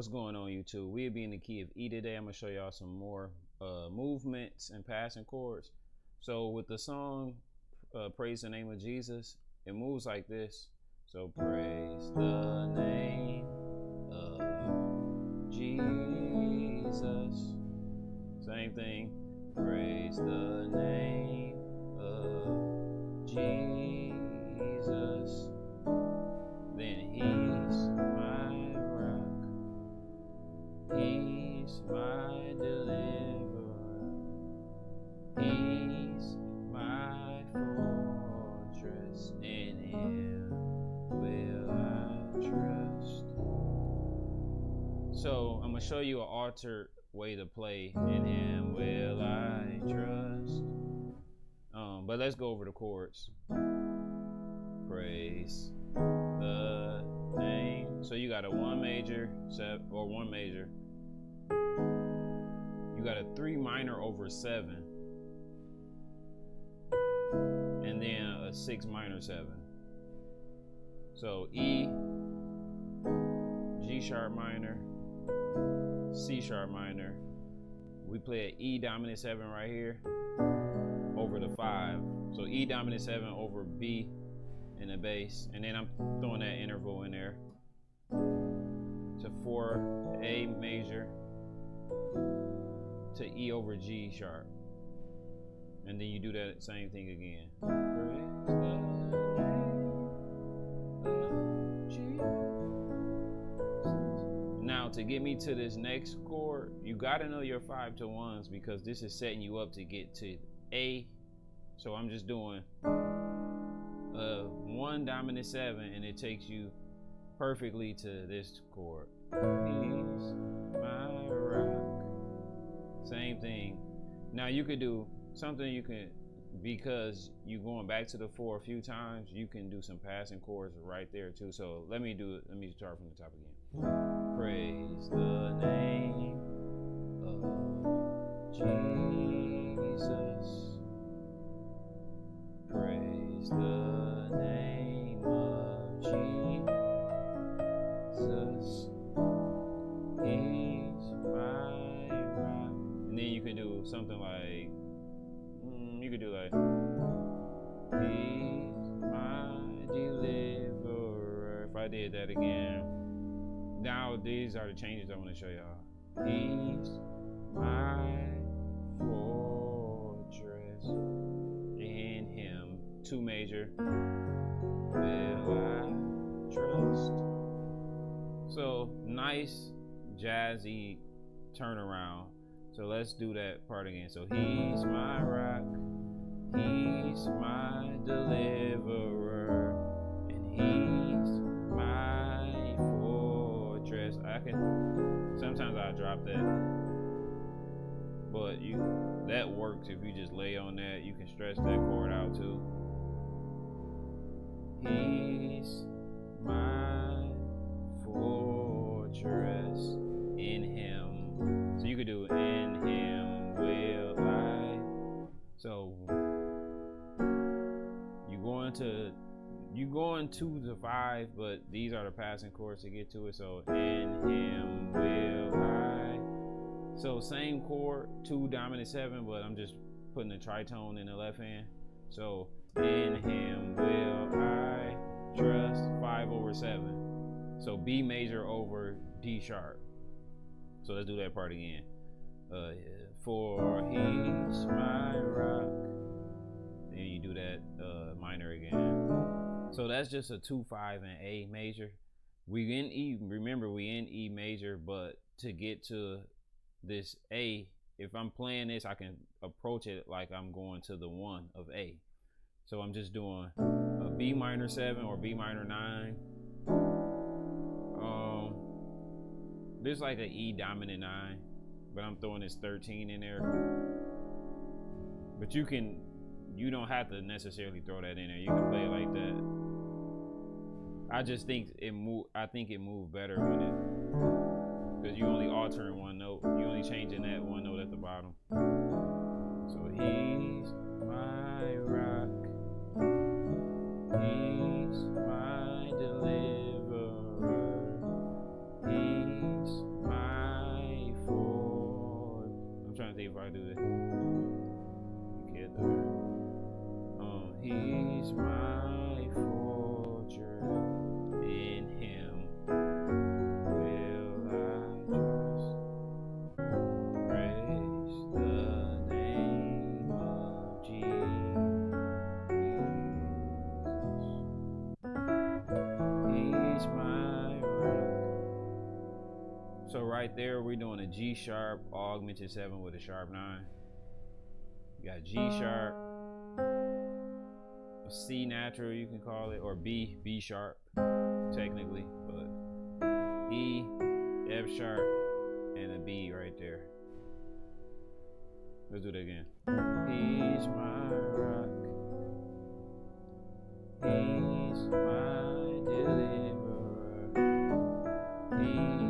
What's going on, YouTube? We'll be in the key of E today. I'm gonna show y'all some more movements and passing chords. So with the song Praise the Name of Jesus, it moves like this. So praise the name of Jesus. Same thing. Praise the name of Jesus. Then he's my rock. He's my deliverer. He's my fortress. In him will I trust. So I'm gonna show you an altered way to play. In him will I trust. But let's go over the chords. Praise the name. So you got a 1 major, 1 major. You got a 3 minor over 7, and then a 6 minor 7. So E, G sharp minor, C sharp minor. We play an E dominant 7 right here over the 5. So E dominant 7 over B in the bass, and then I'm throwing that interval in there to 4 A major to E over G sharp, and then you do that same thing again. Praise the name of Jesus. Now to get me to this next chord, you gotta know your 5 to 1s because this is setting you up to get to A. So I'm just doing 1 dominant 7, and it takes you perfectly to this chord. He's my rock. Same thing. Now you could do something, because you're going back to the 4 a few times, you can do some passing chords right there too. So let me start from the top again. Praise the name of Jesus. Praise the name of Jesus. He's my rock. And then you can do something like, he's my deliverer. If I did that again. Now these are the changes I want to show y'all. He's my fortress. In him, 2 major, will I trust. So nice jazzy turnaround. So let's do that part again. So he's my rock, he's my deliverer, and he's my fortress. Sometimes I drop that, but that works if you just lay on that. You can stretch that chord out too. He's my fortress. In him. So you could do in him will I. So you're going 2 to 5, but these are the passing chords to get to it. So in him will I. So same chord, 2 dominant 7, but I'm just putting the tritone in the left hand. So in him will I trust, 5 over 7. So B major over D sharp. So let's do that part again. For he's my rock. Then you do that minor again. So that's just a 2, 5, and A major. We in E. Remember, we in E major, but to get to this A, if I'm playing this, I can approach it like I'm going to the 1 of A. So I'm just doing a B minor 7 or B minor 9. There's like an E dominant 9, but I'm throwing this 13 in there. But you don't have to necessarily throw that in there. You can play it like that. I just think it moved better when because you only altering 1 note. You only changing that 1 note at the bottom. So he's my rock. He's my deliverer. He's if I do this. He's my fortress, in him will I trust. Praise the name of Jesus. He's my rock. So right there, we're doing a G sharp augmented 7 with a sharp 9. You got G sharp, C natural you can call it, or B sharp technically, but E, F sharp, and a B right there. Let's do that again. He's my rock, he's my deliverer, he's